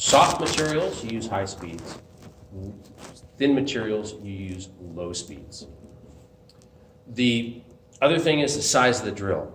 Soft materials, you use high speeds. Thin materials, you use low speeds. The other thing is the size of the drill.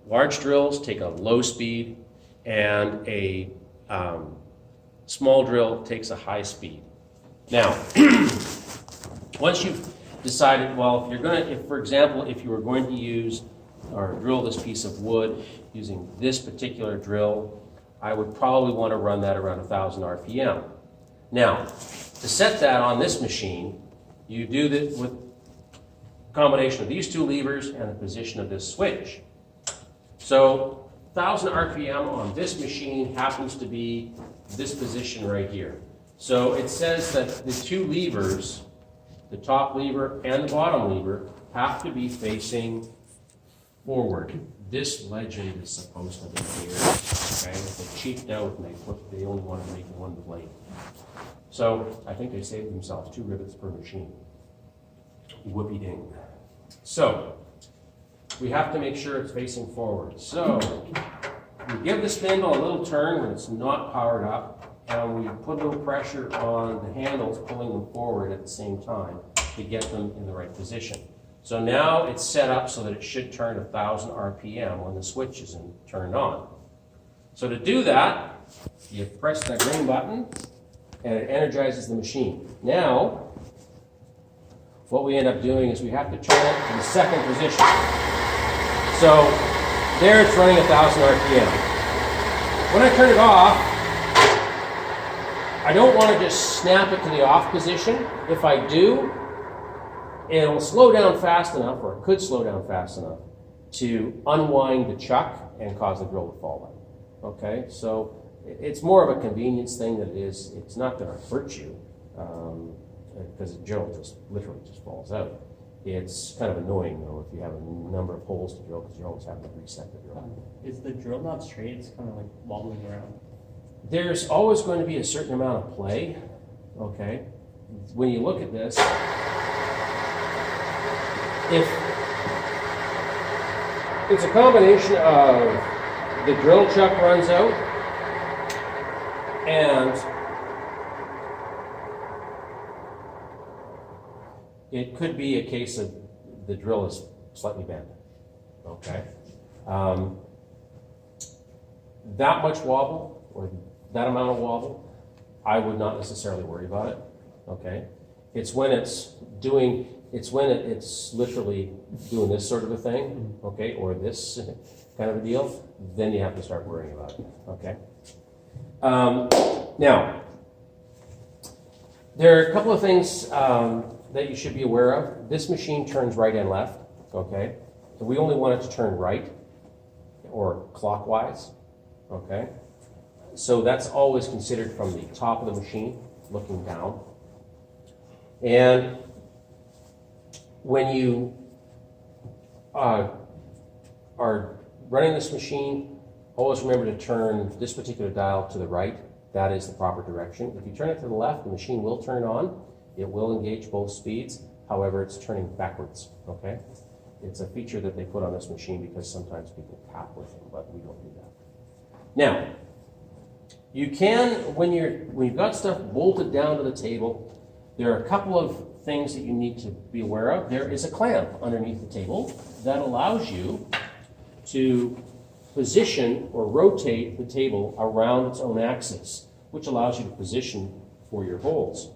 Large drills take a low speed, and a small drill takes a high speed. Now, once you've decided, well, if for example, if you were going to use or drill this piece of wood using this particular drill, I would probably want to run that around 1,000 RPM. Now, to set that on this machine, you do this with a combination of these two levers and the position of this switch. So 1,000 RPM on this machine happens to be this position right here. So it says that the two levers, the top lever and the bottom lever, have to be facing forward. This legend is supposed to be here. Okay, they cheaped out and they only wanted to make one blade. So I think they saved themselves 2 rivets per machine. Whoopie ding. So we have to make sure it's facing forward. So we give the spindle a little turn when it's not powered up, and we put a little pressure on the handles, pulling them forward at the same time to get them in the right position. So now it's set up so that it should turn 1,000 RPM when the switch is turned on. So to do that, you press that green button and it energizes the machine. Now, what we end up doing is we have to turn it to the second position. So there it's running 1,000 RPM. When I turn it off, I don't want to just snap it to the off position. If I do, it'll slow down fast enough, or it could slow down fast enough, to unwind the chuck and cause the drill to fall out. Okay, so it's more of a convenience thing than it is. It's not going to hurt you because the drill just literally just falls out. It's kind of annoying though if you have a number of holes to drill because you're always having to reset the drill. Is the drill not straight? It's kind of like wobbling around. There's always going to be a certain amount of play. Okay, when you look at this. If it's a combination of the drill chuck runs out and it could be a case of the drill is slightly bent. Okay, that much wobble or that amount of wobble, I would not necessarily worry about it. Okay, it's when it's literally doing this sort of a thing, okay, or this kind of a deal, then you have to start worrying about it, okay? Now, there are a couple of things that you should be aware of. This machine turns right and left, okay? So we only want it to turn right or clockwise, okay? So that's always considered from the top of the machine, looking down. And when you are running this machine, always remember to turn this particular dial to the right. That is the proper direction. If you turn it to the left, the machine will turn on. It will engage both speeds. However, it's turning backwards, okay? It's a feature that they put on this machine because sometimes people tap with it, but we don't do that. Now, you can, when you've got stuff bolted down to the table, there are a couple of things that you need to be aware of. There is a clamp underneath the table that allows you to position or rotate the table around its own axis, which allows you to position for your holes.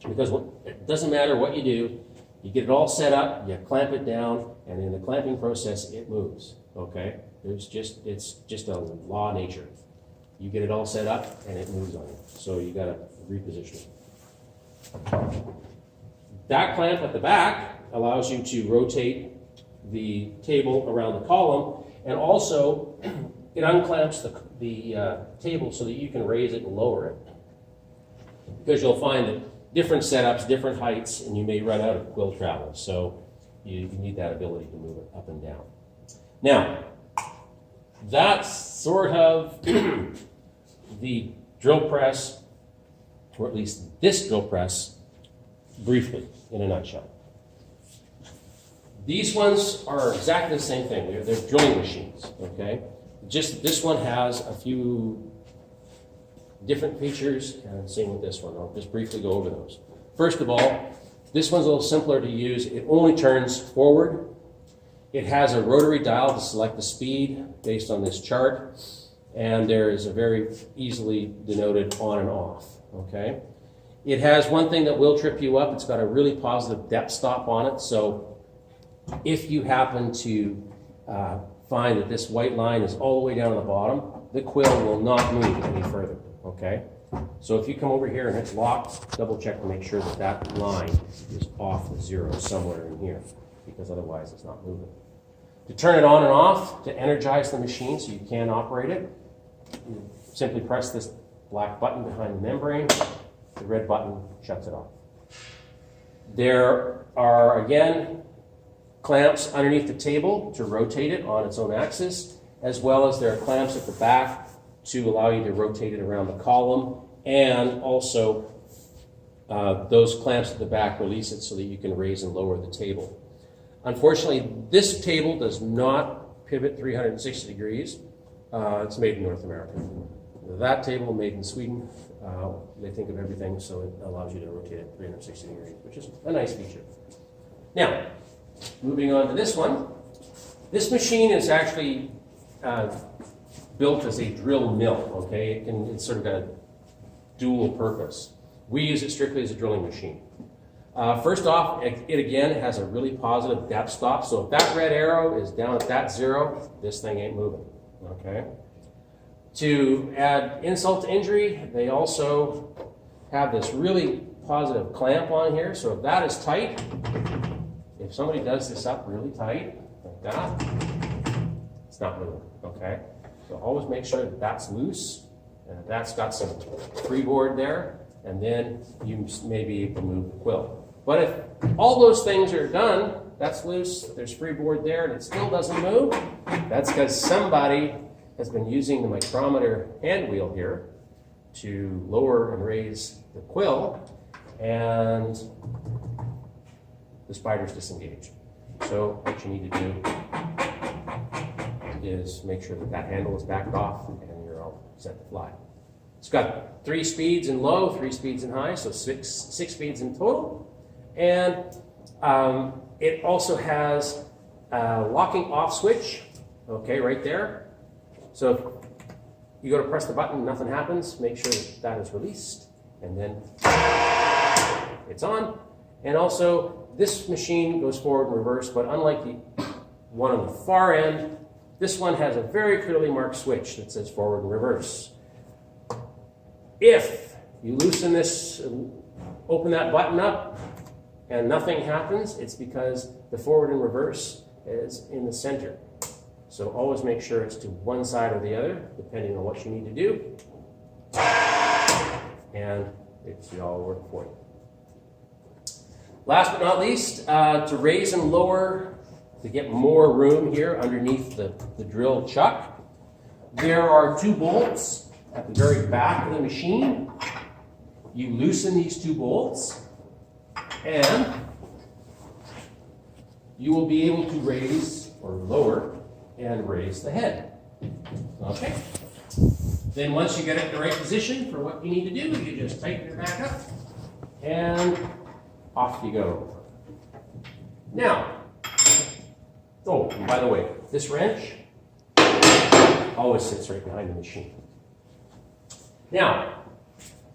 Because it doesn't matter what you do, you get it all set up, you clamp it down, and in the clamping process, it moves, okay? It's just a law of nature. You get it all set up, and it moves on you. So you gotta reposition it. That clamp at the back allows you to rotate the table around the column, and also it unclamps the table so that you can raise it and lower it. Because you'll find that different setups, different heights, and you may run out of quill travel. So you need that ability to move it up and down. Now, that's sort of the drill press, or at least this drill press, briefly, in a nutshell. These ones are exactly the same thing. They're drilling machines, okay? Just this one has a few different features, and same with this one. I'll just briefly go over those. First of all, this one's a little simpler to use. It only turns forward. It has a rotary dial to select the speed based on this chart, and there is a very easily denoted on and off, okay? It has one thing that will trip you up. It's got a really positive depth stop on it, so if you happen to find that this white line is all the way down to the bottom, the quill will not move any further, okay? So if you come over here and it's locked, double check to make sure that that line is off the zero somewhere in here, because otherwise it's not moving. To turn it on and off, to energize the machine so you can operate it, you simply press this black button behind the membrane. The red button shuts it off. There are, again, clamps underneath the table to rotate it on its own axis, as well as there are clamps at the back to allow you to rotate it around the column, and also those clamps at the back release it so that you can raise and lower the table. Unfortunately, this table does not pivot 360 degrees. It's made in North America. That table made in Sweden. They think of everything, so it allows you to rotate it 360 degrees, which is a nice feature. Now, moving on to this one. This machine is actually built as a drill mill, okay? It's sort of got a dual purpose. We use it strictly as a drilling machine. First off, it again has a really positive depth stop, so if that red arrow is down at that zero, this thing ain't moving, okay? To add insult to injury, they also have this really positive clamp on here, so if that is tight, if somebody does this up really tight, like that, it's not moving, okay? So always make sure that that's loose, and that's got some freeboard there, and then you may be able to move the quill. But if all those things are done, that's loose, there's freeboard there, and it still doesn't move, that's because somebody has been using the micrometer hand wheel here to lower and raise the quill, and the spider's disengaged. So what you need to do is make sure that that handle is backed off and you're all set to fly. It's got 3 speeds in low, 3 speeds in high, so six speeds in total. And it also has a locking off switch, okay, right there. So if you go to press the button, nothing happens, make sure that that is released, and then it's on. And also, this machine goes forward and reverse, but unlike the one on the far end, this one has a very clearly marked switch that says forward and reverse. If you loosen this, open that button up, and nothing happens, it's because the forward and reverse is in the center. So always make sure it's to one side or the other, depending on what you need to do. And it should all work for you. Last but not least, to raise and lower, to get more room here underneath the drill chuck, there are 2 bolts at the very back of the machine. You loosen these 2 bolts, and you will be able to raise or lower and raise the head. Okay? Then once you get it in the right position for what you need to do, you just tighten it back up, and off you go. Now, oh, and by the way, this wrench always sits right behind the machine. Now,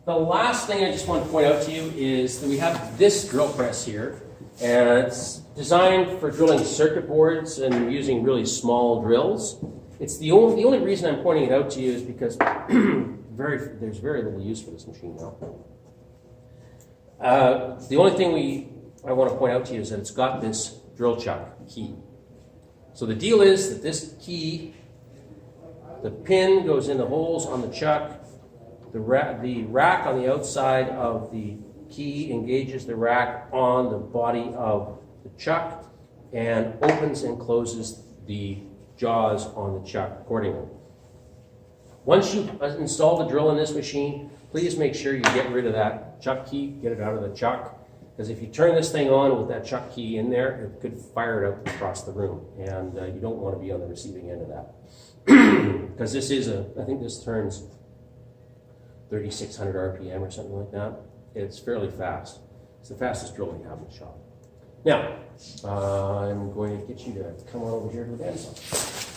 the last thing I just want to point out to you is that we have this drill press here, and it's designed for drilling circuit boards and using really small drills. It's the only reason I'm pointing it out to you is because there's very little use for this machine now. The only thing I want to point out to you is that it's got this drill chuck key. So the deal is that this key, the pin goes in the holes on the chuck. The rack on the outside of the key engages the rack on the body of the chuck and opens and closes the jaws on the chuck accordingly. Once you install the drill in this machine, please make sure you get rid of that chuck key, get it out of the chuck, because if you turn this thing on with that chuck key in there, it could fire it out across the room, and you don't want to be on the receiving end of that. Because this is I think this turns 3,600 RPM or something like that. It's fairly fast. It's the fastest drill we have in the shop. Now, I'm going to get you to come on over here to the bandsaw.